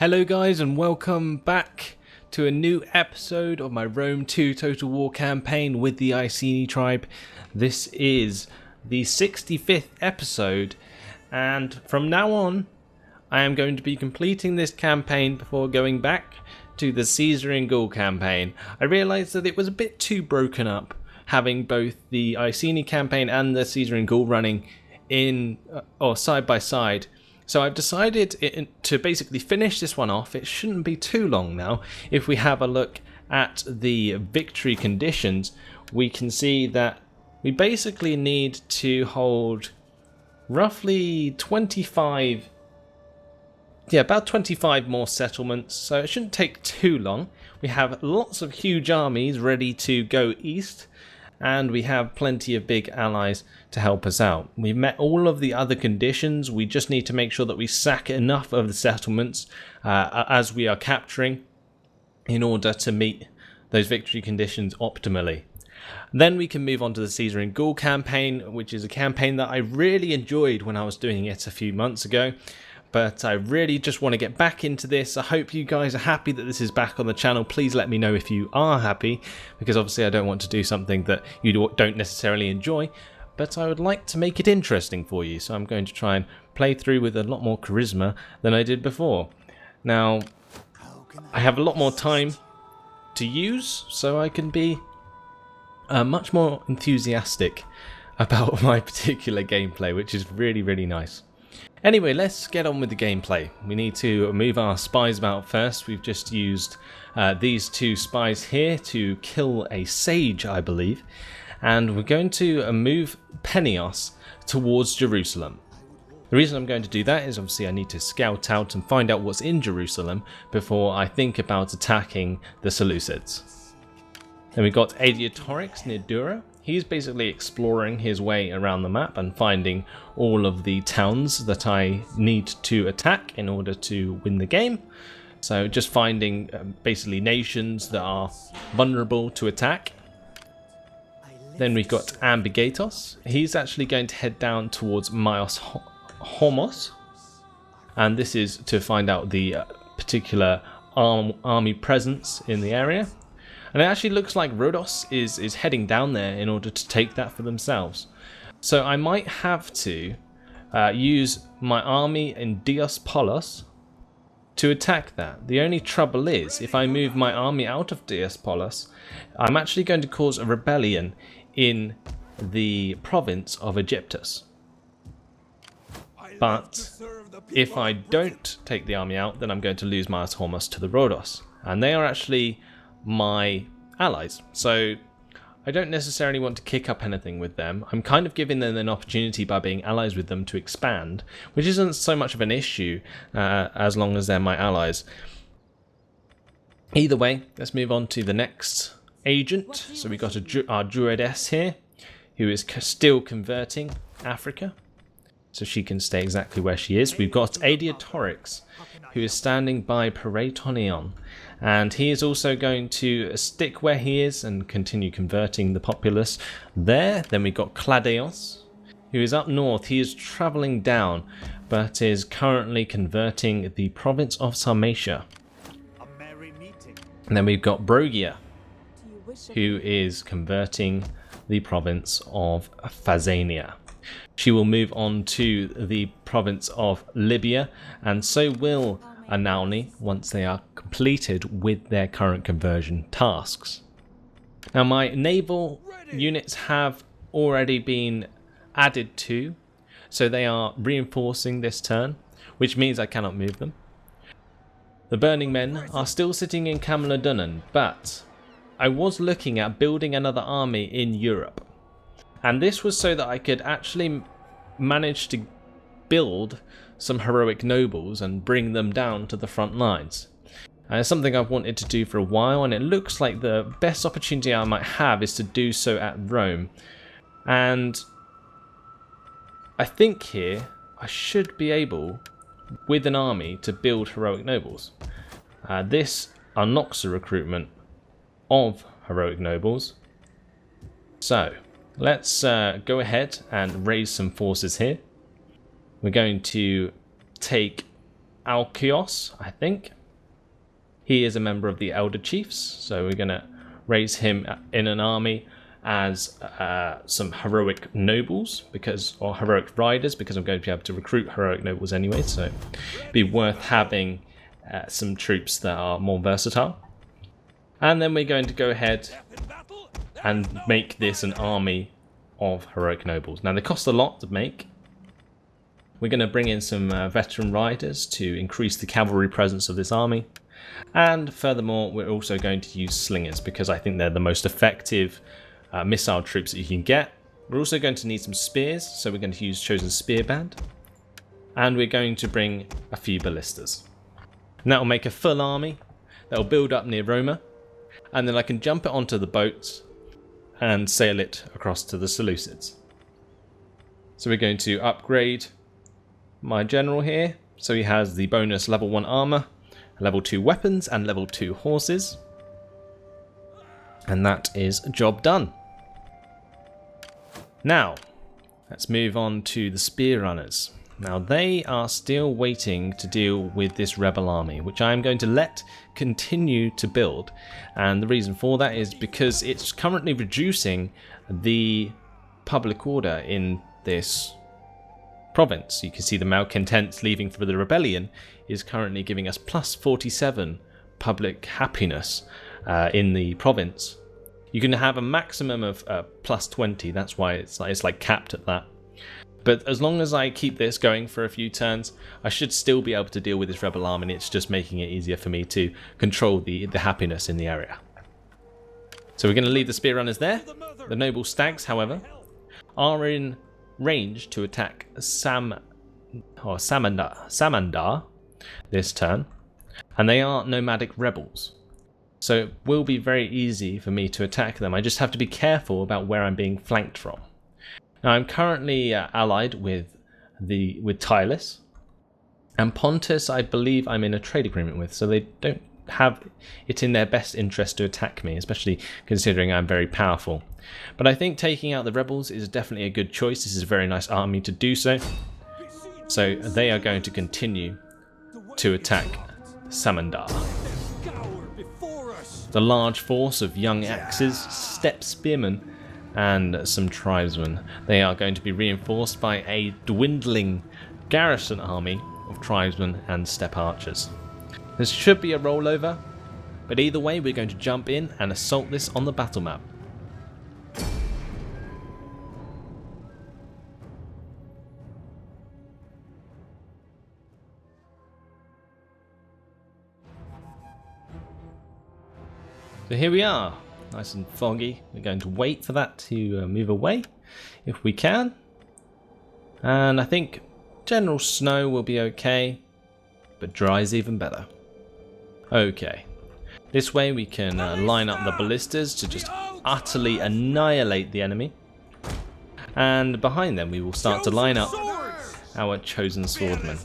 Hello guys and welcome back to a new episode of my Rome 2 Total War campaign with the Iceni tribe. This is the 65th episode and from now on I am going to be completing this campaign before going back to the Caesar in Gaul campaign. I realised that it was a bit too broken up having both the Iceni campaign and the Caesar in Gaul running in or side by side. So I've decided to basically finish this one off. It shouldn't be too long now. If we have a look at the victory conditions, we can see that we basically need to hold roughly 25, about 25 more settlements. So it shouldn't take too long. We have lots of huge armies ready to go east, and we have plenty of big allies to help us out. We've met all of the other conditions. We just need to make sure that we sack enough of the settlements as we are capturing in order to meet those victory conditions optimally. Then we can move on to the Caesar in Gaul campaign, which is a campaign that I really enjoyed when I was doing it a few months ago. But I really just want to get back into this. I hope you guys are happy that this is back on the channel. Please let me know if you are happy, because obviously I don't want to do something that you don't necessarily enjoy, but I would like to make it interesting for you. So I'm going to try and play through with a lot more charisma than I did before. Now, I have a lot more time to use, so I can be much more enthusiastic about my particular gameplay, which is really, really nice. Anyway, let's get on with the gameplay. We need to move our spies about first. We've just used these two spies here to kill a sage, I believe. And we're going to move Penios towards Jerusalem. The reason I'm going to do that is obviously I need to scout out and find out what's in Jerusalem before I think about attacking the Seleucids. Then we've got Adiatorix near Dura. He's basically exploring his way around the map and finding all of the towns that I need to attack in order to win the game. So just finding basically nations that are vulnerable to attack. Then we've got Ambigatos. He's actually going to head down towards Memphishomos. And this is to find out the particular army presence in the area. And it actually looks like Rhodos is heading down there in order to take that for themselves. So I might have to use my army in Diospolis to attack that. The only trouble is, if I move my army out of Diospolis, I'm actually going to cause a rebellion in the province of Egyptus. But if I don't take the army out, then I'm going to lose Memphishomos to the Rhodos. And they are actually my allies, so I don't necessarily want to kick up anything with them. I'm kind of giving them an opportunity by being allies with them to expand, which isn't so much of an issue as long as they're my allies. Either way, let's move on to the next agent. So we got our Druidess here, who is still converting Africa, so she can stay exactly where she is. We've got Adiatorix, who is standing by Paratonion, and he is also going to stick where he is and continue converting the populace there. Then we've got Cladeos, who is up north. He is travelling down, but is currently converting the province of Sarmatia. And then we've got Brogia, who is converting the province of Phasania. She will move on to the province of Libya, and so will Anauni once they are completed with their current conversion tasks. Now my naval units have already been added to, so they are reinforcing this turn, which means I cannot move them. The Burning Men are still sitting in Camalodunum, but I was looking at building another army in Europe. And this was so that I could actually manage to build some heroic nobles and bring them down to the front lines. And it's something I've wanted to do for a while, and it looks like the best opportunity I might have is to do so at Rome. And I think here I should be able, with an army, to build heroic nobles. This unlocks the recruitment of heroic nobles. So let's go ahead and raise some forces here. We're going to take Alkios, I think. He is a member of the Elder Chiefs, so we're going to raise him in an army as some heroic nobles, or heroic riders, because I'm going to be able to recruit heroic nobles anyway, so it'd be worth having some troops that are more versatile. And then we're going to go ahead and make this an army of heroic nobles. Now they cost a lot to make. We're going to bring in some veteran riders to increase the cavalry presence of this army. And furthermore, we're also going to use slingers because I think they're the most effective missile troops that you can get. We're also going to need some spears, so we're going to use Chosen Spear Band. And we're going to bring a few ballistas. And that will make a full army that will build up near Roma. And then I can jump it onto the boats and sail it across to the Seleucids. So we're going to upgrade my general here. So he has the bonus level 1 armor, level 2 weapons, and level 2 horses. And that is job done. Now, let's move on to the spear runners. Now they are still waiting to deal with this rebel army, which I am going to let continue to build. And the reason for that is because it's currently reducing the public order in this province. You can see the malcontents leaving for the rebellion is currently giving us plus 47 public happiness in the province. You can have a maximum of plus 20, that's why it's like capped at that. But as long as I keep this going for a few turns, I should still be able to deal with this rebel army, and it's just making it easier for me to control the happiness in the area. So we're going to leave the spear runners there. The noble stags, however, are in range to attack Samandar this turn, and they are nomadic rebels. So it will be very easy for me to attack them. I just have to be careful about where I'm being flanked from. Now I'm currently allied with Tylus, and Pontus I believe I'm in a trade agreement with, so they don't have it in their best interest to attack me, especially considering I'm very powerful. But I think taking out the rebels is definitely a good choice. This is a very nice army to do so. So they are going to continue to attack Samandar. The large force of young axes, steppe spearmen, and some tribesmen. They are going to be reinforced by a dwindling garrison army of tribesmen and steppe archers. This should be a rollover, but either way we're going to jump in and assault this on the battle map. So here we are, nice and foggy. We're going to wait for that to move away if we can. And I think general snow will be okay, but dry is even better. Okay, this way we can line up the ballistas to just utterly annihilate the enemy. And behind them we will start to line up our chosen swordmen.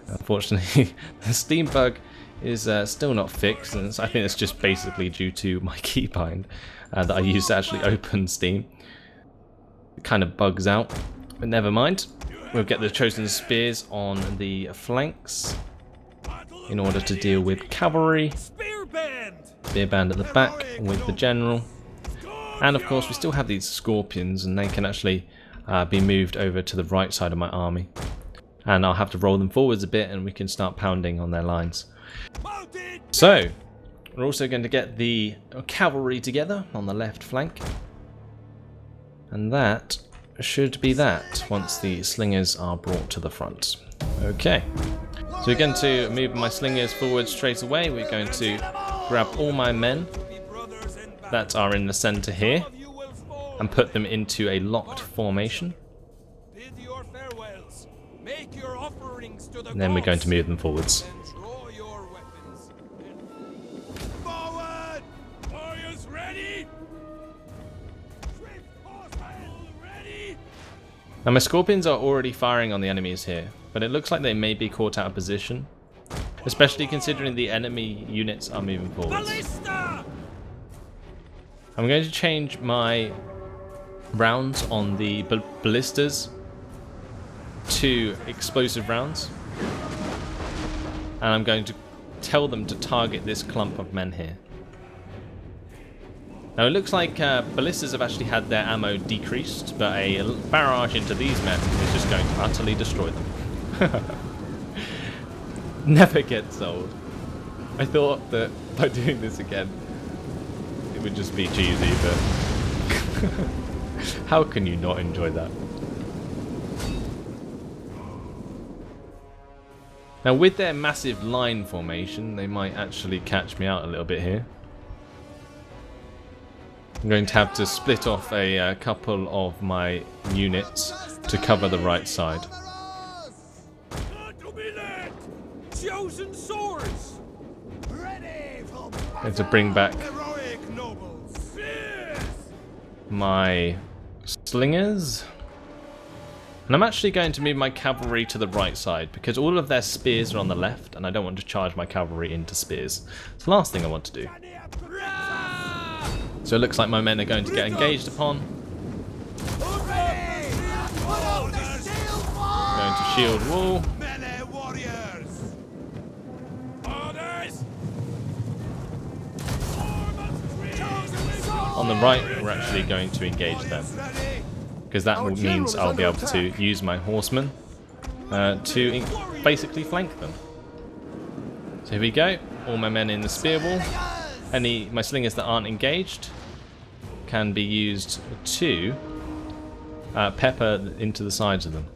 Unfortunately, the Steam bug is still not fixed, and I think it's just basically due to my keybind that I use to actually open Steam. It kind of bugs out, but never mind. We'll get the chosen spears on the flanks in order to deal with cavalry. Spear band at the back with the general. And of course we still have these scorpions, and they can actually be moved over to the right side of my army. And I'll have to roll them forwards a bit and we can start pounding on their lines. So, we're also going to get the cavalry together on the left flank. And that should be that once the slingers are brought to the front. Okay, so we're going to move my slingers forward straight away. We're going to grab all my men that are in the center here and put them into a locked formation. And then we're going to move them forwards. Now my scorpions are already firing on the enemies here, but it looks like they may be caught out of position, especially considering the enemy units are moving forwards. I'm going to change my rounds on the ballistas to explosive rounds. and I'm going to tell them to target this clump of men here. Now it looks like ballistas have actually had their ammo decreased, but a barrage into these men is just going to utterly destroy them. Never gets old. I thought that by doing this again, it would just be cheesy, but how can you not enjoy that? Now with their massive line formation, they might actually catch me out a little bit here. I'm going to have to split off a couple of my units to cover the right side. Chosen swords. I have to bring back my slingers. And I'm actually going to move my cavalry to the right side because all of their spears are on the left and I don't want to charge my cavalry into spears. It's the last thing I want to do. So it looks like my men are going to get engaged upon. Going to shield wall. On the right, we're actually going to engage them. Because that means I'll be able to use my horsemen to basically flank them. So here we go. All my men in the spear wall. My slingers that aren't engaged can be used to pepper into the sides of them.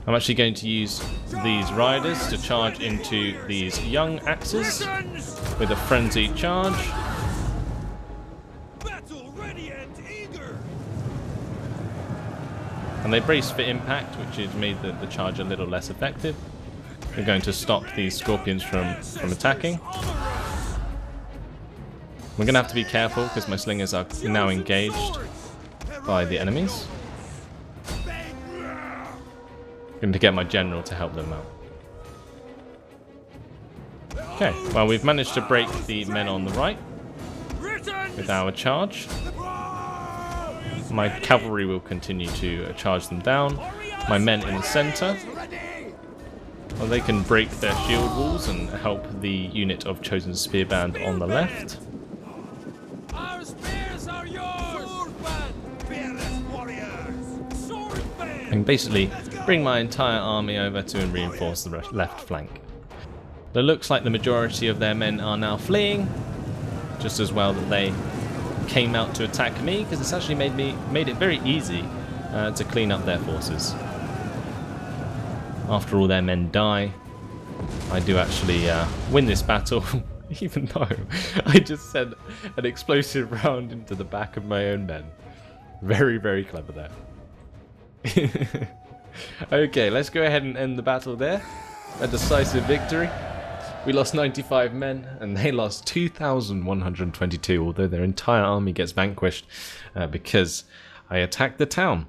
I'm actually going to use these riders to charge into these young axes with a frenzied charge. And they brace for impact, which has made the charge a little less effective. We're going to stop these scorpions from attacking. We're going to have to be careful because my slingers are now engaged by the enemies. I'm going to get my general to help them out. Okay, well we've managed to break the men on the right with our charge. My cavalry will continue to charge them down. My men in the centre, well, they can break their shield walls and help the unit of Chosen Spearband on the left. Our spears are yours, And basically bring my entire army over to reinforce the left flank. It looks like the majority of their men are now fleeing, just as well that they came out to attack me, because it's actually made it very easy to clean up their forces. After all their men die, I do actually win this battle, even though I just sent an explosive round into the back of my own men. Very, very clever there. Okay, let's go ahead and end the battle there. A decisive victory. We lost 95 men, and they lost 2,122, although their entire army gets vanquished because I attacked the town.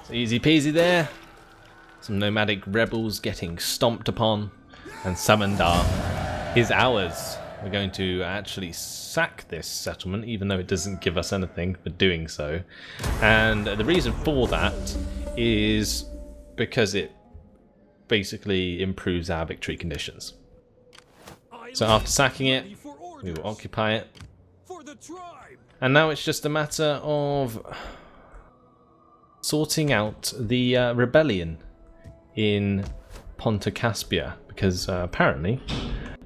So easy peasy there. Some nomadic rebels getting stomped upon, and Samandar is ours. We're going to actually sack this settlement, even though it doesn't give us anything for doing so. And the reason for that is because it basically improves our victory conditions. So after sacking it, we will occupy it. And now it's just a matter of sorting out the rebellion in Ponta Caspia, because apparently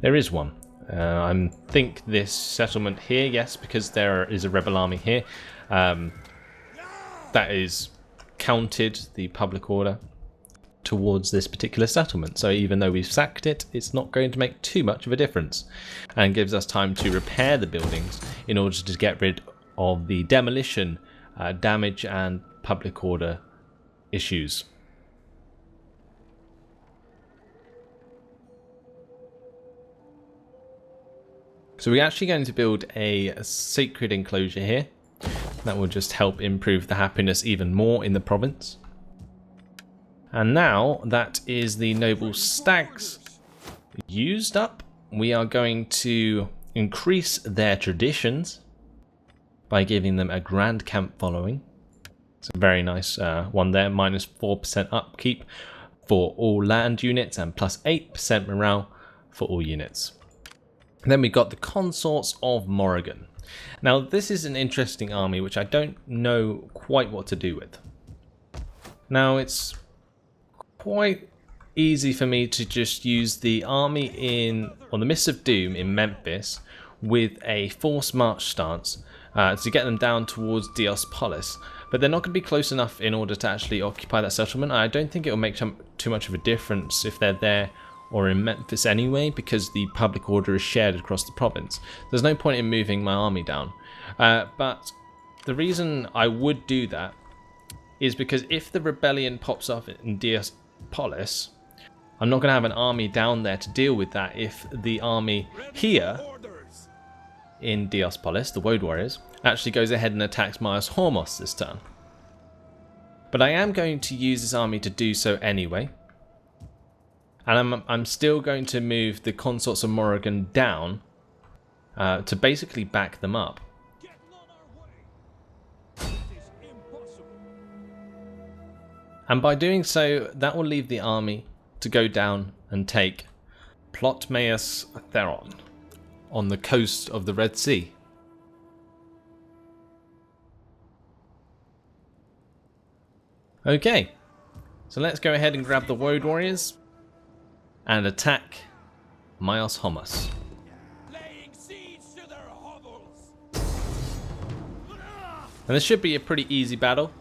there is one. I think this settlement here, yes, because there is a rebel army here, that is counted the public order towards this particular settlement. So even though we've sacked it, it's not going to make too much of a difference, and gives us time to repair the buildings in order to get rid of the demolition, damage and public order issues. So we're actually going to build a sacred enclosure here. That will just help improve the happiness even more in the province. And now that is the noble stags used up, we are going to increase their traditions by giving them a grand camp following. It's a very nice one there, minus 4% upkeep for all land units and plus 8% morale for all units. And then we got the Consorts of Morrigan. Now this is an interesting army which I don't know quite what to do with. Now it's quite easy for me to just use the army on the Mists of Doom in Memphis with a forced march stance to get them down towards Diospolis, but they're not going to be close enough in order to actually occupy that settlement. I don't think it will make too much of a difference if they're there or in Memphis anyway, because the public order is shared across the province. There's no point in moving my army down. But the reason I would do that is because if the rebellion pops up in Diospolis, I'm not going to have an army down there to deal with that if the army here in Diospolis, the Woad Warriors, actually goes ahead and attacks Memphishomos this turn. But I am going to use this army to do so anyway. And I'm still going to move the Consorts of Morrigan down to basically back them up. And by doing so, that will leave the army to go down and take Plotmeus Theron on the coast of the Red Sea. Okay, so let's go ahead and grab the Woad Warriors and attack Memphishomos. And this should be a pretty easy battle.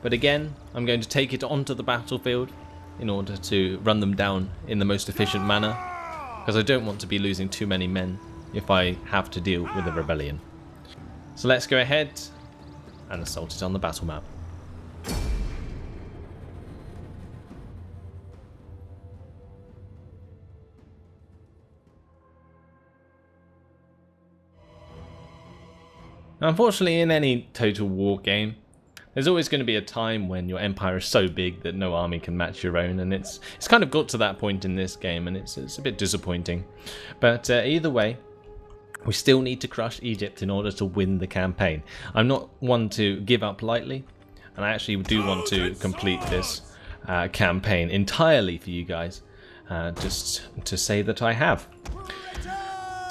But again, I'm going to take it onto the battlefield in order to run them down in the most efficient manner, because I don't want to be losing too many men if I have to deal with a rebellion. So let's go ahead and assault it on the battle map. Now, unfortunately, in any Total War game, there's always going to be a time when your empire is so big that no army can match your own, and it's kind of got to that point in this game, and it's a bit disappointing. But either way, we still need to crush Egypt in order to win the campaign. I'm not one to give up lightly, and I actually do want to complete this campaign entirely for you guys, just to say that I have.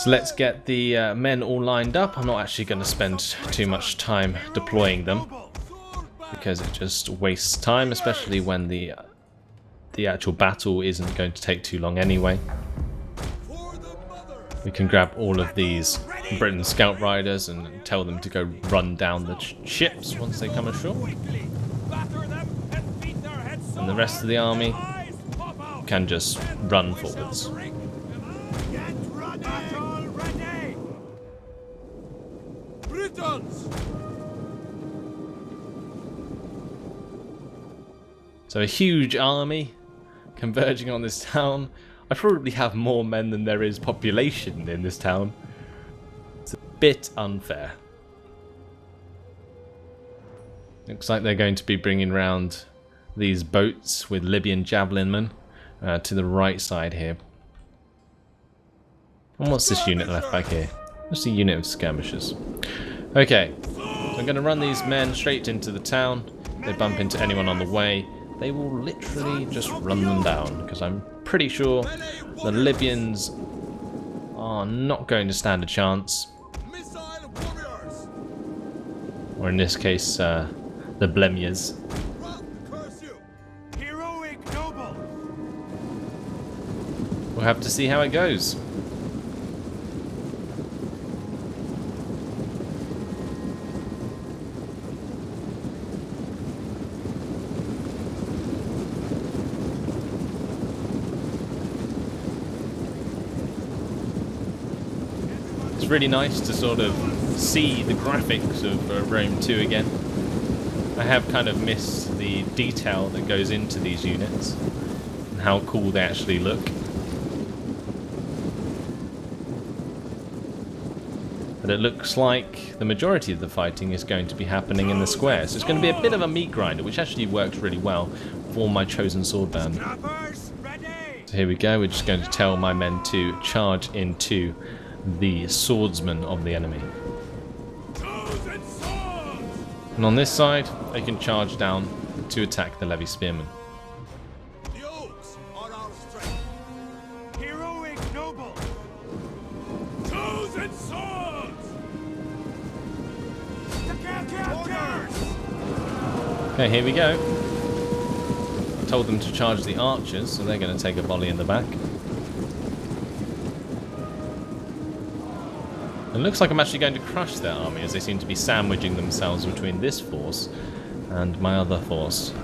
So let's get the men all lined up. I'm not actually going to spend too much time deploying them, because it just wastes time, especially when the actual battle isn't going to take too long anyway. We can grab all of these Britain scout riders and tell them to go run down the ships once they come ashore. And the rest of the army can just run forwards. So a huge army converging on this town. I probably have more men than there is population in this town. It's a bit unfair. Looks like they're going to be bringing round these boats with Libyan javelin men to the right side here. And what's this unit left back here? Just a unit of skirmishers. Okay, so I'm going to run these men straight into the town. If they bump into anyone on the way, they will literally just run them down, because I'm pretty sure the Libyans are not going to stand a chance. Or in this case, the Blemiers. We'll have to see how it goes. It's really nice to sort of see the graphics of Rome 2 again. I have kind of missed the detail that goes into these units and how cool they actually look. But it looks like the majority of the fighting is going to be happening in the square, so it's going to be a bit of a meat grinder, which actually works really well for my chosen sword band. So So here we go, we're just going to tell my men to charge into the swordsmen of the enemy. And on this side, they can charge down to attack the levy spearmen. The oaks are our strength. Heroic noble. Chosen swords. Orders. Okay, here we go. I told them to charge the archers, so they're going to take a volley in the back. It looks like I'm actually going to crush their army, as they seem to be sandwiching themselves between this force and my other force.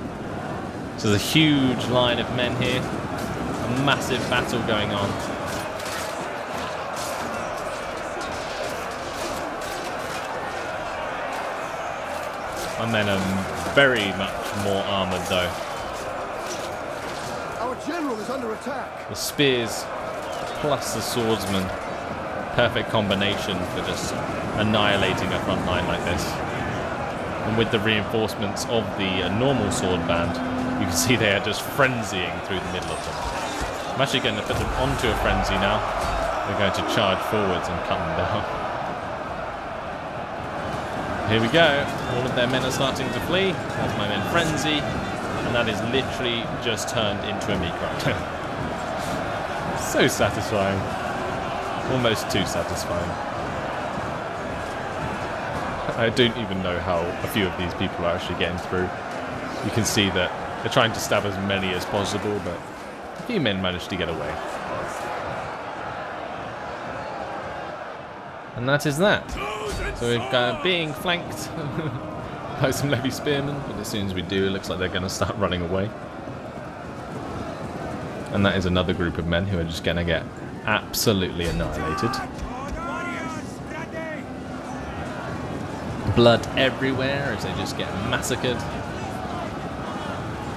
So there's a huge line of men here. A massive battle going on. My men are very much more armoured though. Our general is under attack. The spears plus the swordsmen. Perfect combination for just annihilating a front line like this. And with the reinforcements of the normal sword band, you can see they are just frenzying through the middle of them. I'm actually going to put them onto a frenzy now. They're going to charge forwards and cut them down. Here we go. All of their men are starting to flee. That's my men frenzy. And that is literally just turned into a meat grinder. So satisfying. Almost too satisfying. I don't even know how a few of these people are actually getting through. You can see that they're trying to stab as many as possible, but a few men managed to get away. And that is that. So we're being flanked by some levy spearmen, but as soon as we do, it looks like they're going to start running away. And that is another group of men who are just going to get absolutely annihilated. Blood everywhere as they just get massacred.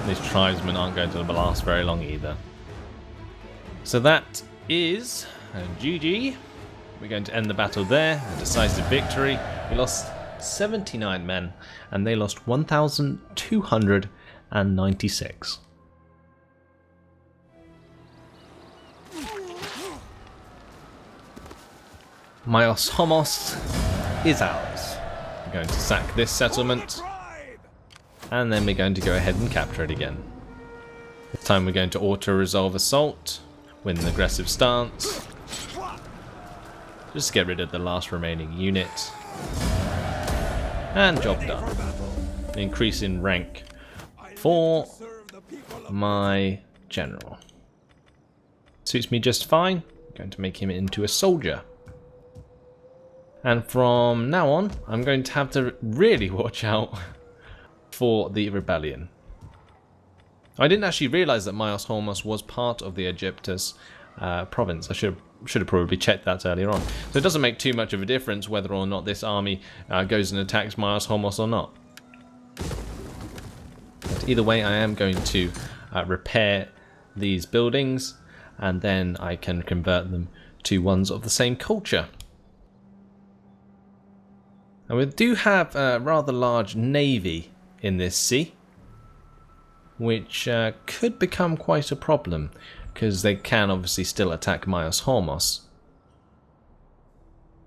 These tribesmen aren't going to last very long either. So that is GG. We're going to end the battle there. A decisive victory. We lost 79 men and they lost 1,296. Memphishomos is ours. We're going to sack this settlement, and then we're going to go ahead and capture it again. This time we're going to auto-resolve assault, win an aggressive stance, just get rid of the last remaining unit, and job done. An increase in rank for my general. Suits me just fine. I'm going to make him into a soldier. And from now on, I'm going to have to really watch out for the rebellion. I didn't actually realise that Memphishomos was part of the Egyptus province. I should have probably checked that earlier on. So it doesn't make too much of a difference whether or not this army goes and attacks Memphishomos or not. But either way, I am going to repair these buildings, and then I can convert them to ones of the same culture. And we do have a rather large navy in this sea, which could become quite a problem, because they can obviously still attack Memphishomos.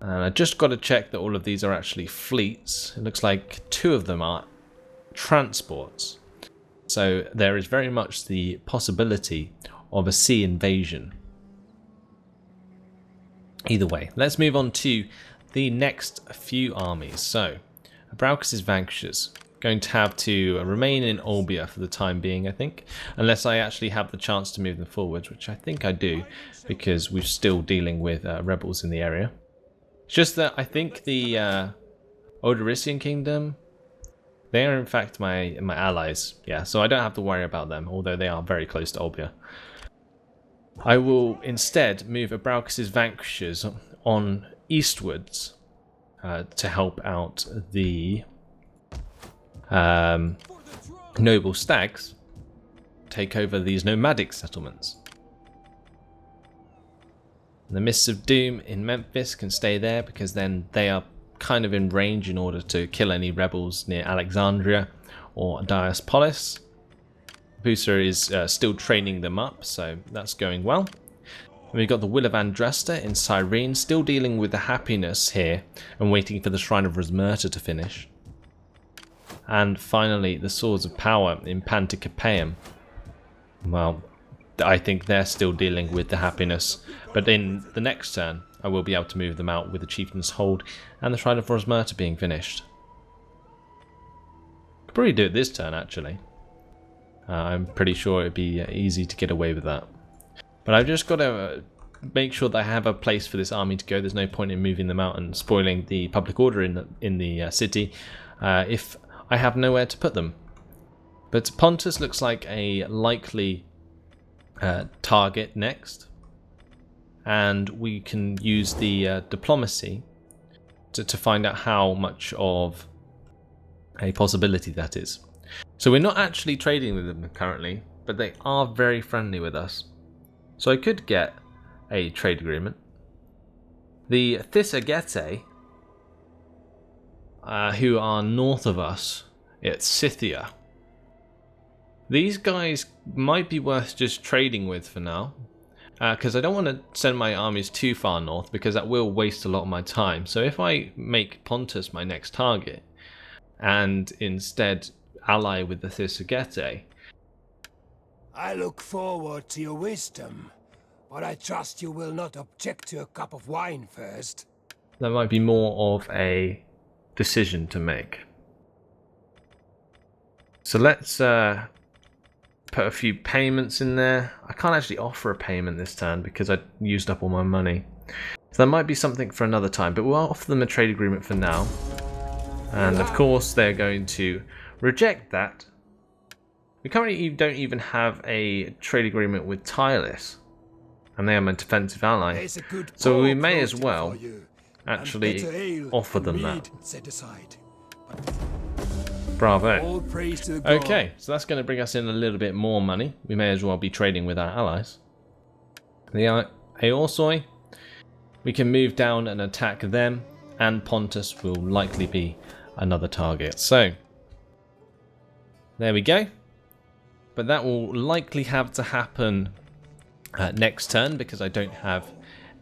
And I just got to check that all of these are actually fleets. It looks like 2 of them are transports. So there is very much the possibility of a sea invasion. Either way, let's move on to the next few armies. So, Braucus's vanquishers going to have to remain in Olbia for the time being, I think, unless I actually have the chance to move them forwards, which I think I do, because we're still dealing with rebels in the area. It's just that I think the Odorician Kingdom, they are in fact my allies, yeah, so I don't have to worry about them, although they are very close to Olbia. I will instead move Braucus's vanquishers on eastwards to help out the noble stags take over these nomadic settlements. The Mists of Doom in Memphis can stay there because then they are kind of in range in order to kill any rebels near Alexandria or Diospolis. Pusa is still training them up, so that's going well. And we've got the Will of Andrasta in Cyrene, still dealing with the happiness here and waiting for the Shrine of Rosmerta to finish. And finally, the Swords of Power in Panticapaeum. Well, I think they're still dealing with the happiness, but in the next turn, I will be able to move them out with the Chieftain's Hold and the Shrine of Rosmerta being finished. Could probably do it this turn, actually. I'm pretty sure it'd be easy to get away with that. But I've just got to make sure that I have a place for this army to go. There's no point in moving them out and spoiling the public order in the city if I have nowhere to put them. But Pontus looks like a likely target next. And we can use the diplomacy to find out how much of a possibility that is. So we're not actually trading with them currently, but they are very friendly with us. So I could get a trade agreement. The Thisagete, who are north of us, it's Scythia. These guys might be worth just trading with for now, because I don't want to send my armies too far north, because that will waste a lot of my time. So if I make Pontus my next target, and instead ally with the Thisagete, I look forward to your wisdom, but I trust you will not object to a cup of wine first. that might be more of a decision to make. So let's put a few payments in there. I can't actually offer a payment this turn because I used up all my money. So that might be something for another time, but we'll offer them a trade agreement for now. And of course they're going to reject that. We currently don't even have a trade agreement with Tylis, and they are my defensive ally. So we may as well actually offer them that. Bravo. Okay, so that's going to bring us in a little bit more money. We may as well be trading with our allies. The Aorsoi, we can move down and attack them, and Pontus will likely be another target. So, there we go. But that will likely have to happen next turn, because I don't have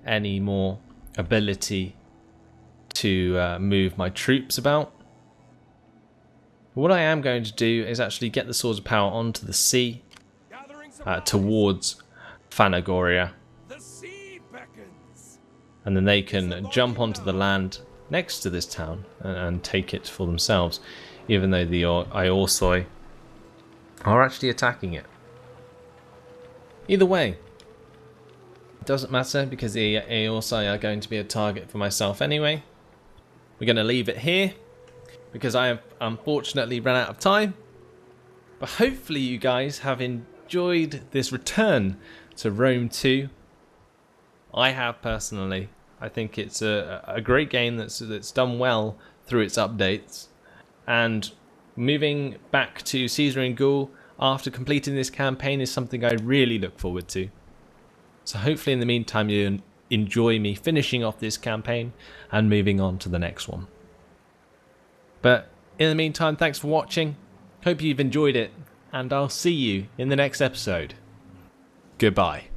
any more ability to move my troops about. What I am going to do is actually get the Swords of Power onto the sea towards Phanagoria. And then they can jump onto the land next to this town and take it for themselves, even though the Aorsoi are actually attacking it. Either way, it doesn't matter, because the Aorsoi are going to be a target for myself anyway. We're going to leave it here, because I have unfortunately run out of time. But hopefully you guys have enjoyed this return to Rome 2. I have personally. I think it's a great game that's done well through its updates. And moving back to Caesar and Gaul after completing this campaign is something I really look forward to. So hopefully in the meantime you enjoy me finishing off this campaign and moving on to the next one. But in the meantime, thanks for watching. Hope you've enjoyed it, and I'll see you in the next episode. Goodbye.